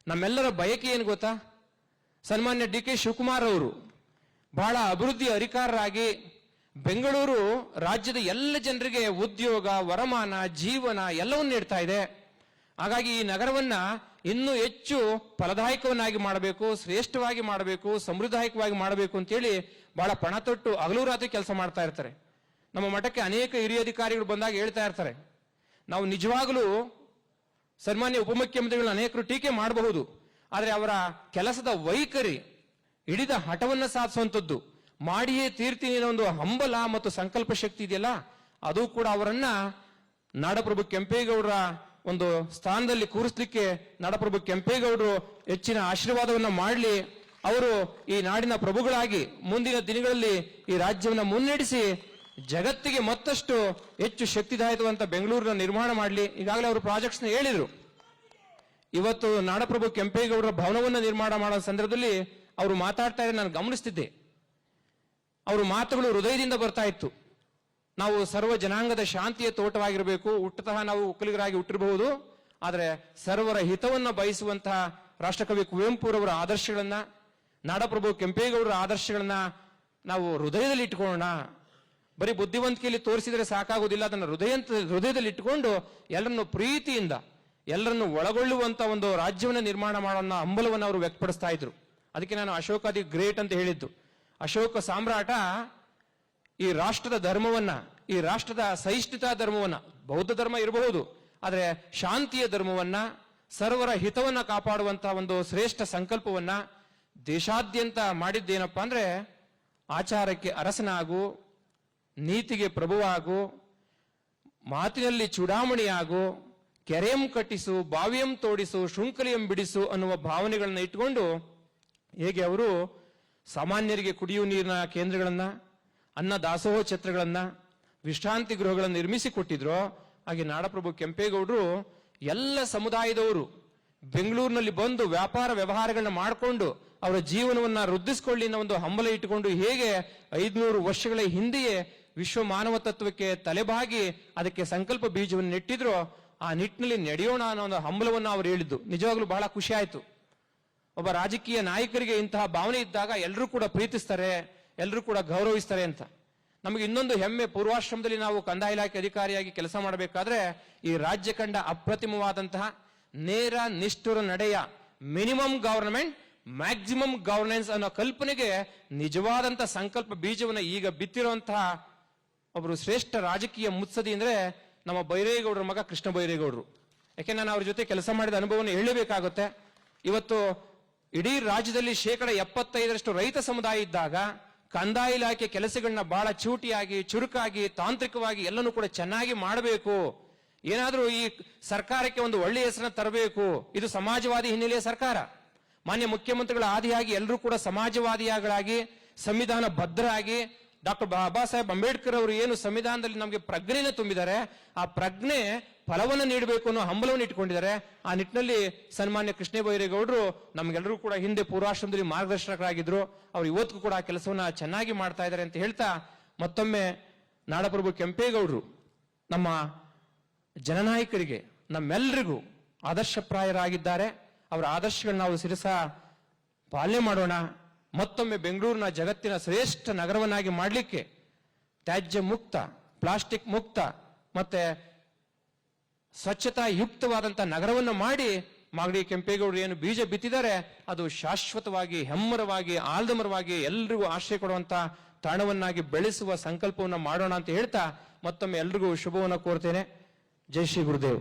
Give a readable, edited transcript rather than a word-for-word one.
ನಮ್ಮೆಲ್ಲರ ಬಯಕೆ ಏನು ಗೊತ್ತಾ? ಸನ್ಮಾನ್ಯ ಡಿ.ಕೆ. ಶಿವಕುಮಾರ್ ಅವರು ಬಹಳ ಅಭಿವೃದ್ಧಿ ಅಧಿಕಾರರಾಗಿ ಬೆಂಗಳೂರು ರಾಜ್ಯದ ಎಲ್ಲ ಜನರಿಗೆ ಉದ್ಯೋಗ, ವರಮಾನ, ಜೀವನ ಎಲ್ಲವನ್ನೂ ನೀಡ್ತಾ ಇದೆ. ಹಾಗಾಗಿ ಈ ನಗರವನ್ನ ಇನ್ನೂ ಹೆಚ್ಚು ಫಲದಾಯಕವನ್ನಾಗಿ ಮಾಡಬೇಕು, ಶ್ರೇಷ್ಠವಾಗಿ ಮಾಡಬೇಕು, ಸಮೃದ್ಧಾಯಕವಾಗಿ ಮಾಡಬೇಕು ಅಂತೇಳಿ ಬಹಳ ಪಣ ತೊಟ್ಟು ಹಗಲು ರಾತ್ರಿ ಕೆಲಸ ಮಾಡ್ತಾ ಇರ್ತಾರೆ. ನಮ್ಮ ಮಠಕ್ಕೆ ಅನೇಕ ಹಿರಿಯ ಅಧಿಕಾರಿಗಳು ಬಂದಾಗ ಹೇಳ್ತಾ ಇರ್ತಾರೆ, ನಾವು ನಿಜವಾಗಲೂ ಸನ್ಮಾನ್ಯ ಉಪಮುಖ್ಯಮಂತ್ರಿಗಳನ್ನ ಅನೇಕರು ಟೀಕೆ ಮಾಡಬಹುದು, ಆದರೆ ಅವರ ಕೆಲಸದ ವೈಖರಿ, ಹಿಡಿದ ಹಠವನ್ನ ಸಾಧಿಸುವಂಥದ್ದು, ಮಾಡಿಯೇ ತೀರ್ತೀನಿ ಅನ್ನೋ ಒಂದು ಹಂಬಲ ಮತ್ತು ಸಂಕಲ್ಪ ಶಕ್ತಿ ಇದೆಯಲ್ಲ, ಅದು ಕೂಡ ಅವರನ್ನ ನಾಡಪ್ರಭು ಕೆಂಪೇಗೌಡರ ಒಂದು ಸ್ಥಾನದಲ್ಲಿ ಕೂರಿಸಲಿಕ್ಕೆ ನಾಡಪ್ರಭು ಕೆಂಪೇಗೌಡರು ಹೆಚ್ಚಿನ ಆಶೀರ್ವಾದವನ್ನ ಮಾಡಲಿ. ಅವರು ಈ ನಾಡಿನ ಪ್ರಭುಗಳಾಗಿ ಮುಂದಿನ ದಿನಗಳಲ್ಲಿ ಈ ರಾಜ್ಯವನ್ನು ಮುನ್ನಡೆಸಿ ಜಗತ್ತಿಗೆ ಮತ್ತಷ್ಟು ಹೆಚ್ಚು ಶಕ್ತಿದಾಯಕವಂತ ಬೆಂಗಳೂರಿನ ನಿರ್ಮಾಣ ಮಾಡಲಿ. ಈಗಾಗಲೇ ಅವರು ಪ್ರಾಜೆಕ್ಟ್ಸ್ ಹೇಳಿದ್ರು. ಇವತ್ತು ನಾಡಪ್ರಭು ಕೆಂಪೇಗೌಡರ ಭವನವನ್ನು ನಿರ್ಮಾಣ ಮಾಡೋ ಸಂದರ್ಭದಲ್ಲಿ ಅವರು ಮಾತಾಡ್ತಾ ಇದ್ರೆ ನಾನು ಗಮನಿಸ್ತಿದ್ದೆ. ಅವರು ಮಾತುಗಳು ಹೃದಯದಿಂದ ಬರ್ತಾ ಇತ್ತು. ನಾವು ಸರ್ವ ಜನಾಂಗದ ಶಾಂತಿಯ ತೋಟವಾಗಿರಬೇಕು, ಹುಟ್ಟತಃ ನಾವು ಒಕ್ಕಲಿಗರಾಗಿ ಹುಟ್ಟಿರಬಹುದು, ಆದರೆ ಸರ್ವರ ಹಿತವನ್ನ ಬಯಸುವಂತಹ ರಾಷ್ಟ್ರಕವಿ ಕುವೆಂಪುರವರ ಆದರ್ಶಗಳನ್ನ, ನಾಡಪ್ರಭು ಕೆಂಪೇಗೌಡರ ಆದರ್ಶಗಳನ್ನ ನಾವು ಹೃದಯದಲ್ಲಿ ಇಟ್ಕೊಳ್ಳೋಣ. ಬರೀ ಬುದ್ಧಿವಂತಿಕೆಯಲ್ಲಿ ತೋರಿಸಿದರೆ ಸಾಕಾಗುವುದಿಲ್ಲ, ಅದನ್ನು ಹೃದಯದಲ್ಲಿ ಇಟ್ಟುಕೊಂಡು ಎಲ್ಲರನ್ನು ಪ್ರೀತಿಯಿಂದ ಎಲ್ಲರನ್ನು ಒಳಗೊಳ್ಳುವಂತ ಒಂದು ರಾಜ್ಯವನ್ನ ನಿರ್ಮಾಣ ಮಾಡೋಣ ಹಂಬಲವನ್ನು ಅವರು ವ್ಯಕ್ತಪಡಿಸ್ತಾ ಇದ್ರು. ಅದಕ್ಕೆ ನಾನು ಅಶೋಕ ದಿ ಗ್ರೇಟ್ ಅಂತ ಹೇಳಿದ್ದು. ಅಶೋಕ ಸಾಮ್ರಾಟ ಈ ರಾಷ್ಟ್ರದ ಧರ್ಮವನ್ನ, ಈ ರಾಷ್ಟ್ರದ ಸಹಿಷ್ಣುತಾ ಧರ್ಮವನ್ನ, ಬೌದ್ಧ ಧರ್ಮ ಇರಬಹುದು, ಆದರೆ ಶಾಂತಿಯ ಧರ್ಮವನ್ನ, ಸರ್ವರ ಹಿತವನ್ನ ಕಾಪಾಡುವಂತಹ ಒಂದು ಶ್ರೇಷ್ಠ ಸಂಕಲ್ಪವನ್ನ ದೇಶಾದ್ಯಂತ ಮಾಡಿದ್ದೇನಪ್ಪ ಅಂದ್ರೆ, ಆಚಾರಕ್ಕೆ ಅರಸನಾಗು, ನೀತಿಗೆ ಪ್ರಭುವಾಗು, ಮಾತಿನಲ್ಲಿ ಚೂಡಾಮಣಿಯಾಗು, ಕೆರೆಯಂ ಕಟ್ಟಿಸು, ಬಾವಿಯಂ ತೋಡಿಸು, ಶೃಂಖಲೆಯಂ ಬಿಡಿಸು ಅನ್ನುವ ಭಾವನೆಗಳನ್ನ ಇಟ್ಟುಕೊಂಡು ಹೇಗೆ ಅವರು ಸಾಮಾನ್ಯರಿಗೆ ಕುಡಿಯುವ ನೀರಿನ ಕೇಂದ್ರಗಳನ್ನ, ಅನ್ನ ದಾಸೋಹ ಛತ್ರಗಳನ್ನ, ವಿಶ್ರಾಂತಿ ಗೃಹಗಳನ್ನು ನಿರ್ಮಿಸಿಕೊಟ್ಟಿದ್ರು. ಹಾಗೆ ನಾಡಪ್ರಭು ಕೆಂಪೇಗೌಡರು ಎಲ್ಲ ಸಮುದಾಯದವರು ಬೆಂಗಳೂರಿನಲ್ಲಿ ಬಂದು ವ್ಯಾಪಾರ ವ್ಯವಹಾರಗಳನ್ನ ಮಾಡಿಕೊಂಡು ಅವರ ಜೀವನವನ್ನ ವೃದ್ಧಿಸಿಕೊಳ್ಳಿ ಅನ್ನೋ ಒಂದು ಹಂಬಲ ಇಟ್ಟುಕೊಂಡು ಹೇಗೆ 500 ವರ್ಷಗಳ ಹಿಂದೆಯೇ ವಿಶ್ವ ಮಾನವ ತತ್ವಕ್ಕೆ ತಲೆಬಾಗಿ ಅದಕ್ಕೆ ಸಂಕಲ್ಪ ಬೀಜವನ್ನು ನೆಟ್ಟಿದ್ರು. ಆ ನಿಟ್ಟಿನಲ್ಲಿ ನಡೆಯೋಣ ಅನ್ನೋ ಒಂದು ಹಂಬಲವನ್ನು ಅವರು ಹೇಳಿದ್ದು ನಿಜವಾಗ್ಲೂ ಬಹಳ ಖುಷಿ ಆಯ್ತು. ಒಬ್ಬ ರಾಜಕೀಯ ನಾಯಕರಿಗೆ ಇಂತಹ ಭಾವನೆ ಇದ್ದಾಗ ಎಲ್ಲರೂ ಕೂಡ ಪ್ರೀತಿಸ್ತಾರೆ, ಎಲ್ಲರೂ ಕೂಡ ಗೌರವಿಸ್ತಾರೆ ಅಂತ. ನಮಗೆ ಇನ್ನೊಂದು ಹೆಮ್ಮೆ, ಪೂರ್ವಾಶ್ರಮದಲ್ಲಿ ನಾವು ಕಂದಾಯ ಇಲಾಖೆ ಅಧಿಕಾರಿಯಾಗಿ ಕೆಲಸ ಮಾಡಬೇಕಾದ್ರೆ ಈ ರಾಜ್ಯ ಕಂಡ ಅಪ್ರತಿಮವಾದಂತಹ ನೇರ ನಿಷ್ಠುರ ನಡೆಯ ಮಿನಿಮಮ್ ಗವರ್ನಮೆಂಟ್ ಮ್ಯಾಕ್ಸಿಮಮ್ ಗವರ್ನೆನ್ಸ್ ಅನ್ನೋ ಕಲ್ಪನೆಗೆ ನಿಜವಾದಂತಹ ಸಂಕಲ್ಪ ಬೀಜವನ್ನು ಈಗ ಬಿತ್ತಿರುವಂತಹ ಒಬ್ಬರು ಶ್ರೇಷ್ಠ ರಾಜಕೀಯ ಮುತ್ಸದಿ ಅಂದ್ರೆ ನಮ್ಮ ಬೈರೇಗೌಡರ ಮಗ ಕೃಷ್ಣ ಬೈರೇಗೌಡರು. ಯಾಕೆ ನಾನು ಅವ್ರ ಜೊತೆ ಕೆಲಸ ಮಾಡಿದ ಅನುಭವವನ್ನು ಹೇಳಬೇಕಾಗುತ್ತೆ. ಇವತ್ತು ಇಡೀ ರಾಜ್ಯದಲ್ಲಿ 75% ರೈತ ಸಮುದಾಯ ಇದ್ದಾಗ ಕಂದಾಯ ಇಲಾಖೆ ಕೆಲಸಗಳನ್ನ ಬಹಳ ಚೂಟಿಯಾಗಿ, ಚುರುಕಾಗಿ, ತಾಂತ್ರಿಕವಾಗಿ ಎಲ್ಲನೂ ಕೂಡ ಚೆನ್ನಾಗಿ ಮಾಡಬೇಕು. ಏನಾದ್ರೂ ಈ ಸರ್ಕಾರಕ್ಕೆ ಒಂದು ಒಳ್ಳೆಯ ಹೆಸರನ್ನ ತರಬೇಕು. ಇದು ಸಮಾಜವಾದಿ ಹಿನ್ನೆಲೆಯ ಸರ್ಕಾರ. ಮಾನ್ಯ ಮುಖ್ಯಮಂತ್ರಿಗಳ ಆದಿಯಾಗಿ ಎಲ್ಲರೂ ಕೂಡ ಸಮಾಜವಾದಿಯಾಗಿ, ಸಂವಿಧಾನ ಬದ್ಧರಾಗಿ, ಡಾಕ್ಟರ್ ಬಾಬಾ ಸಾಹೇಬ್ ಅಂಬೇಡ್ಕರ್ ಅವರು ಏನು ಸಂವಿಧಾನದಲ್ಲಿ ನಮಗೆ ಪ್ರಜ್ಞೆಯನ್ನು ತುಂಬಿದ್ದಾರೆ, ಆ ಪ್ರಜ್ಞೆ ಫಲವನ್ನು ನೀಡಬೇಕು ಅನ್ನೋ ಹಂಬಲವನ್ನು ಇಟ್ಕೊಂಡಿದ್ದಾರೆ. ಆ ನಿಟ್ಟಿನಲ್ಲಿ ಸನ್ಮಾನ್ಯ ಕೃಷ್ಣ ಬೈರೇಗೌಡರು ನಮಗೆಲ್ಲರೂ ಕೂಡ ಹಿಂದೆ ಪೂರ್ವಾಶ್ರಮದಲ್ಲಿ ಮಾರ್ಗದರ್ಶಕರಾಗಿದ್ರು. ಅವರು ಇವತ್ತು ಕೂಡ ಆ ಕೆಲಸವನ್ನ ಚೆನ್ನಾಗಿ ಮಾಡ್ತಾ ಇದ್ದಾರೆ ಅಂತ ಹೇಳ್ತಾ, ಮತ್ತೊಮ್ಮೆ ನಾಡಪ್ರಭು ಕೆಂಪೇಗೌಡರು ನಮ್ಮ ಜನನಾಯಕರಿಗೆ, ನಮ್ಮೆಲ್ಲರಿಗೂ ಆದರ್ಶಪ್ರಾಯರಾಗಿದ್ದಾರೆ. ಅವರ ಆದರ್ಶಗಳನ್ನ ನಾವು ಶಿರಸ ಪಾಲನೆ ಮಾಡೋಣ. ಮತ್ತೊಮ್ಮೆ ಬೆಂಗಳೂರಿನ ಜಗತ್ತಿನ ಶ್ರೇಷ್ಠ ನಗರವನ್ನಾಗಿ ಮಾಡಲಿಕ್ಕೆ ತ್ಯಾಜ್ಯ ಮುಕ್ತ, ಪ್ಲಾಸ್ಟಿಕ್ ಮುಕ್ತ ಮತ್ತೆ ಸ್ವಚ್ಛತಾ ಯುಕ್ತವಾದಂತಹ ನಗರವನ್ನು ಮಾಡಿ ಮಾಗಡಿ ಕೆಂಪೇಗೌಡರು ಏನು ಬೀಜ ಬಿತ್ತಿದ್ದಾರೆ ಅದು ಶಾಶ್ವತವಾಗಿ, ಹೆಮ್ಮರವಾಗಿ, ಆಲ್ದಮರವಾಗಿ ಎಲ್ರಿಗೂ ಆಶ್ರಯ ಕೊಡುವಂತಹ ತಾಣವನ್ನಾಗಿ ಬೆಳೆಸುವ ಸಂಕಲ್ಪವನ್ನು ಮಾಡೋಣ ಅಂತ ಹೇಳ್ತಾ ಮತ್ತೊಮ್ಮೆ ಎಲ್ರಿಗೂ ಶುಭವನ್ನು ಕೋರ್ತೇನೆ. ಜೈ ಶ್ರೀ ಗುರುದೇವ್.